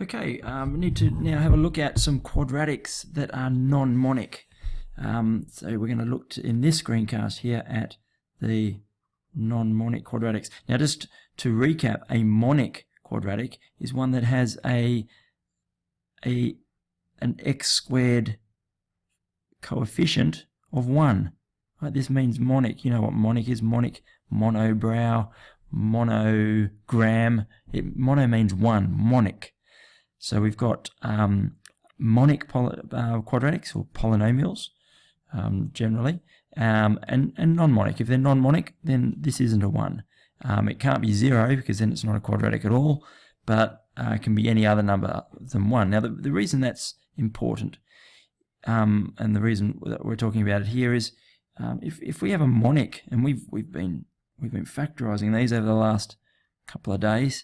Okay, we need to now have a look at some quadratics that are non-monic. So we're going to look in this screencast here at the non-monic quadratics. Now just to recap, a monic quadratic is one that has an x squared coefficient of 1. Right, this means monic. You know what monic is? Monic, monobrow, monogram. Mono means 1, monic. So we've got monic quadratics or polynomials generally, and non-monic. If they're non-monic, then this isn't a 1. It can't be 0 because then it's not a quadratic at all, but it can be any other number than 1. Now the reason that's important, and the reason that we're talking about it here is if we have a monic, and we've been factorizing these over the last couple of days.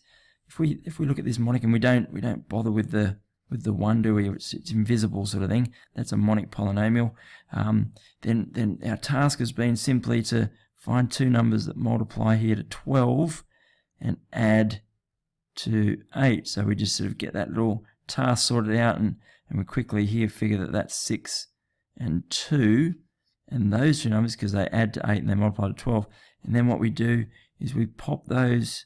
If we look at this monic and we don't bother with the 1, do we? It's invisible sort of thing. That's a monic polynomial. Then our task has been simply to find two numbers that multiply here to 12 and add to 8. So we just sort of get that little task sorted out, and we quickly here figure that that's 6 and 2, and those two numbers, because they add to 8 and they multiply to 12. And then what we do is we pop those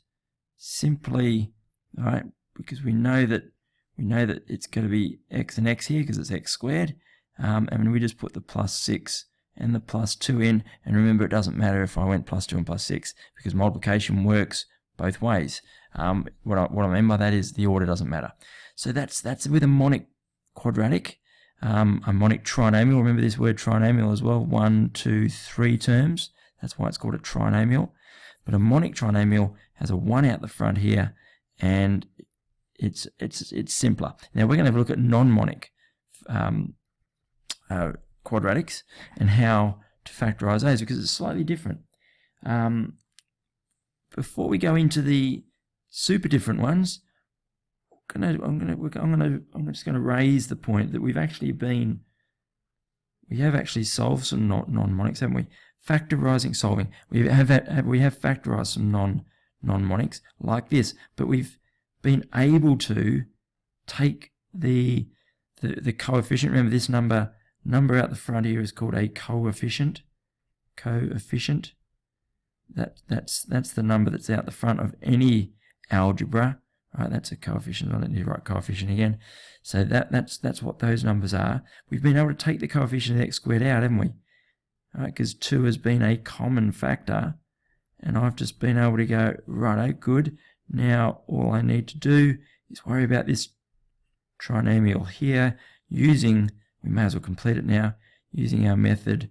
simply, all right, because we know that it's going to be x and x here because it's x squared, and we just put the plus 6 and the plus 2 in. And remember, it doesn't matter if I went plus 2 and plus 6 because multiplication works both ways. What I mean by that is the order doesn't matter. So that's with a monic quadratic. A monic trinomial, remember this word trinomial as well, 1, 2, 3 terms. That's why it's called a trinomial. But a monic trinomial has a 1 out the front here, and it's simpler. Now we're going to have a look at non-monic quadratics and how to factorize those, because it's slightly different. Before we go into the super different ones, I'm just going to raise the point that we have actually solved some non-monics, haven't we? Factorizing, solving. We have factorized some non-monics like this, but we've been able to take the coefficient. Remember, this number out the front here is called a coefficient. That's the number that's out the front of any algebra. Right, that's a coefficient. I don't need to write coefficient again. So that's what those numbers are. We've been able to take the coefficient of x squared out, haven't we? All right, because 2 has been a common factor, and I've just been able to go, righto, good. Now all I need to do is worry about this trinomial here. We may as well complete it now, using our method,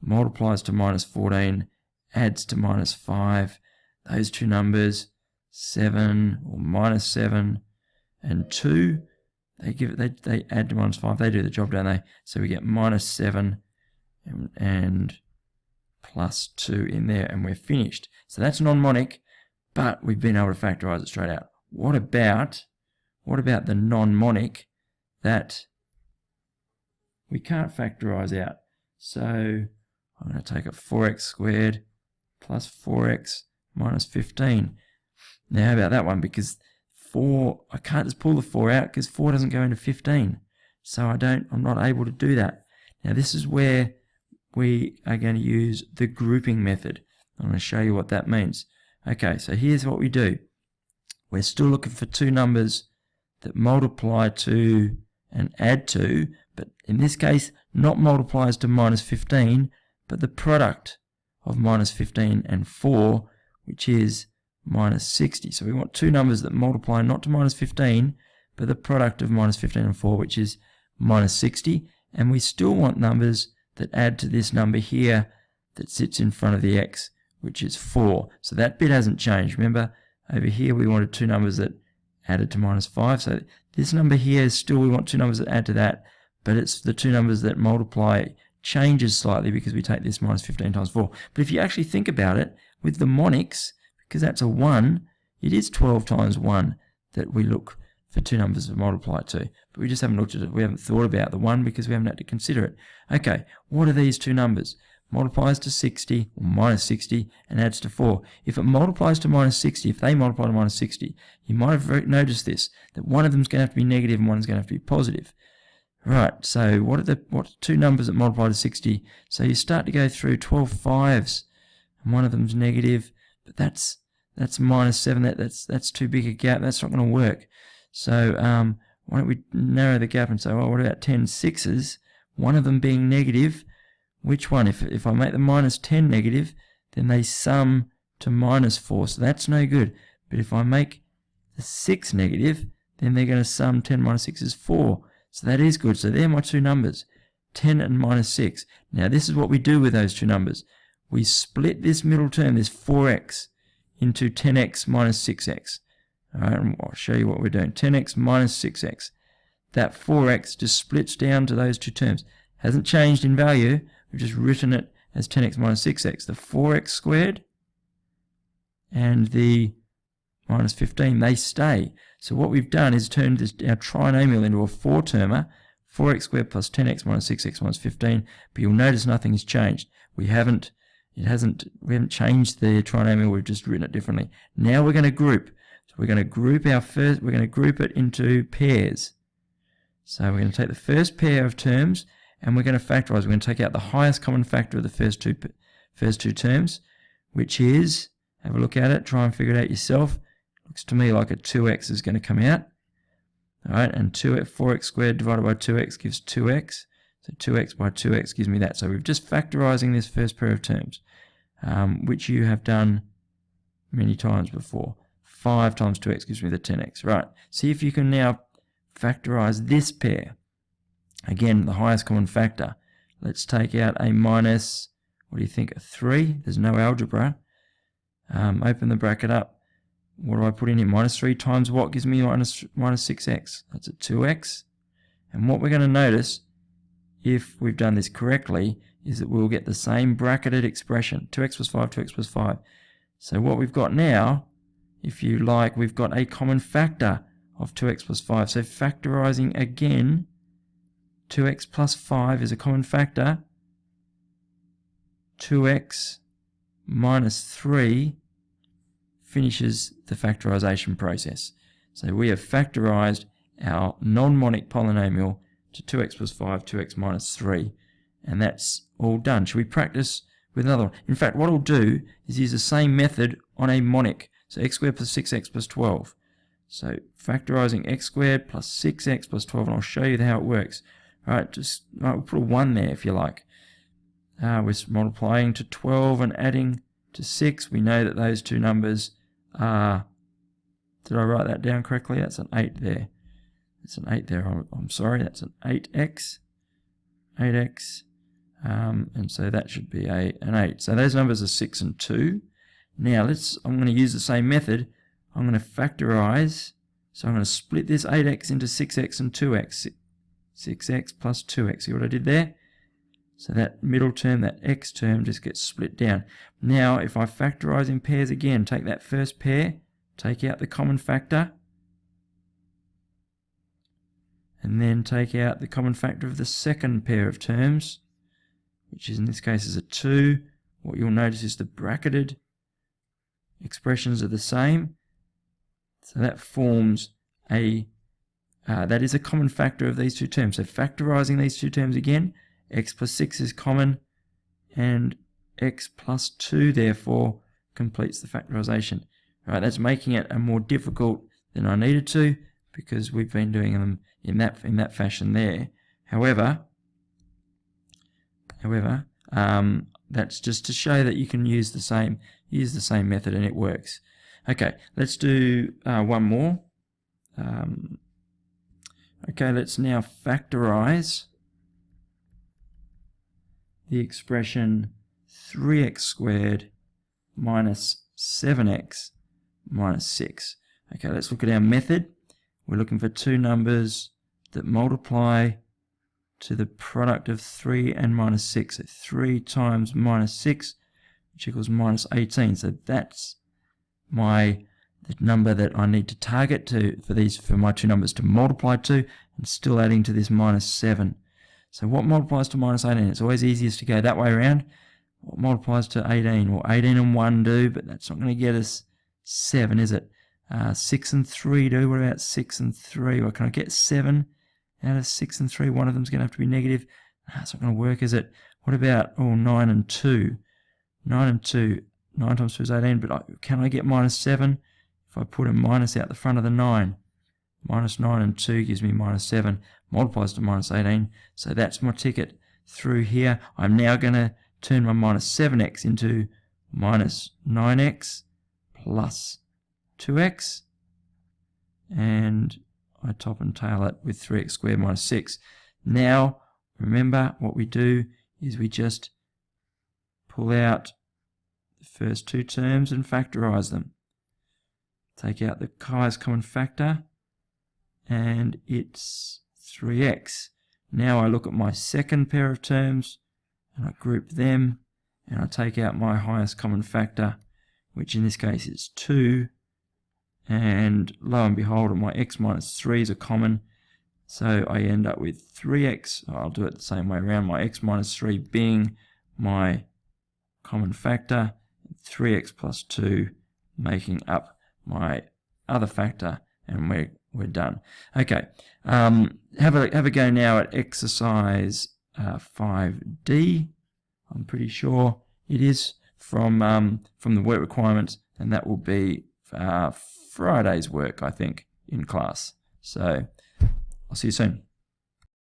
multiplies to minus 14, adds to minus 5. Those two numbers, 7 or minus 7 and 2, they add to minus 5. They do the job, don't they? So we get minus 7 and plus 2 in there, and we're finished. So that's non-monic, but we've been able to factorize it straight out. What about the non-monic that we can't factorize out? So I'm going to take a 4x squared plus 4x minus 15. Now how about that one? Because 4, I can't just pull the 4 out because 4 doesn't go into 15. So I'm not able to do that. Now this is where we are going to use the grouping method. I'm going to show you what that means. Okay, so here's what we do. We're still looking for two numbers that multiply to and add to, but in this case, not multiplies to minus 15, but the product of minus 15 and 4, which is minus 60. So we want two numbers that multiply not to minus 15, but the product of minus 15 and 4, which is minus 60. And we still want numbers that add to this number here that sits in front of the x, which is 4. So that bit hasn't changed. Remember, over here we wanted two numbers that added to minus 5. So this number here is still, we want two numbers that add to that, but it's the two numbers that multiply changes slightly because we take this minus 15 times 4. But if you actually think about it, with the monics, because that's a 1, it is 12 times 1 that we look for two numbers to multiply to. But we just haven't looked at it. We haven't thought about the 1 because we haven't had to consider it. Okay, what are these two numbers? multiplies to 60, or minus 60, and adds to 4. If it multiplies to minus 60, if they multiply to minus 60, you might have noticed this, that one of them is going to have to be negative and one's going to have to be positive. Right, so what are two numbers that multiply to 60? So you start to go through 12 5s, and one of them's negative, but that's minus 7. That's too big a gap. That's not going to work. So why don't we narrow the gap and say, well, what about 10 6s? One of them being negative. Which one? If I make the minus 10 negative, then they sum to minus 4. So that's no good. But if I make the 6 negative, then they're going to sum 10 minus 6 is 4. So that is good. So they're my two numbers, 10 and minus 6. Now this is what we do with those two numbers. We split this middle term, this 4x, into 10x minus 6x. All right, and I'll show you what we're doing. 10x minus 6x. That 4x just splits down to those two terms. Hasn't changed in value. We've just written it as 10x minus 6x. The 4x squared and the minus 15, they stay. So what we've done is turned our trinomial into a 4-termer, 4x squared plus 10x minus 6x minus 15, but you'll notice nothing has changed. We haven't changed the trinomial, we've just written it differently. Now we're going to group. So we're going to group it into pairs. So we're going to take the first pair of terms and we're going to factorize. We're going to take out the highest common factor of the first two terms, which is, have a look at it, try and figure it out yourself. Looks to me like a 2x is going to come out. All right, and 4x squared divided by 2x gives 2x. So 2x by 2x gives me that. So we're just factorizing this first pair of terms, which you have done many times before. 5 times 2x gives me the 10x. Right, see if you can now factorize this pair. Again, the highest common factor. Let's take out a minus, what do you think, a 3? There's no algebra. Open the bracket up. What do I put in here? Minus 3 times what gives me minus 6x? That's a 2x. And what we're going to notice, if we've done this correctly, is that we'll get the same bracketed expression. 2x plus 5, 2x plus 5. So what we've got now, if you like, we've got a common factor of 2x plus 5. So factorizing again, 2x plus 5 is a common factor. 2x minus 3 finishes the factorization process. So we have factorized our non-monic polynomial to 2x plus 5, 2x minus 3. And that's all done. Should we practice with another one? In fact, what I'll do is use the same method on a monic. So x squared plus 6x plus 12. So factorizing x squared plus 6x plus 12, and I'll show you how it works. All right, we'll put a 1 there if you like. We're multiplying to 12 and adding to 6. We know that those two numbers are, did I write that down correctly? That's an 8 there. It's an 8 there. I'm sorry, that's an 8x. 8x. And so that should be an 8. So those numbers are 6 and 2. Now I'm going to use the same method. I'm going to factorize. So I'm going to split this 8x into 6x and 2x. 6x plus 2x. See what I did there? So that middle term, that x term, just gets split down. Now, if I factorize in pairs again, take that first pair, take out the common factor, and then take out the common factor of the second pair of terms, which in this case is a 2. What you'll notice is the bracketed expressions are the same. So that forms that is a common factor of these two terms. So factorizing these two terms again, x plus 6 is common, and x plus 2 therefore completes the factorization. All right, that's making it a more difficult than I needed to, because we've been doing them in that fashion there. However, that's just to show that you can use the same method and it works. Okay, let's do one more. Okay, let's now factorize the expression 3x squared minus 7x minus 6. Okay, let's look at our method. We're looking for two numbers that multiply to the product of 3 and minus 6. So 3 times minus 6, which equals minus 18. So that's the number that I need to target for my two numbers to multiply to, and still adding to this minus 7. So what multiplies to minus 18? It's always easiest to go that way around. what multiplies to 18? Well, 18 and 1 do, but that's not going to get us 7, is it? 6 and 3 do. What about 6 and 3? Well, can I get 7 out of 6 and 3? One of them's going to have to be negative. It's not going to work, is it? What about 9 and 2? 9 and 2. 9 times 2 is 18, but can I get minus 7? If I put a minus out the front of the 9. Minus 9 and 2 gives me minus 7. Multiplies to minus 18. So that's my ticket through here. I'm now going to turn my minus 7x into minus 9x plus 2x. And I top and tail it with 3x squared minus 6. Now, remember what we do is we just pull out the first two terms and factorize them. Take out the highest common factor, and it's 3x. Now I look at my second pair of terms, and I group them, and I take out my highest common factor, which in this case is 2, and lo and behold, my x minus 3's are common, so I end up with 3x. I'll do it the same way around, my x minus 3 being my common factor, 3x plus 2 making up my other factor, and we're done. Okay, have a go now at exercise 5D. I'm pretty sure it is from the work requirements, and that will be Friday's work, I think, in class. So I'll see you soon.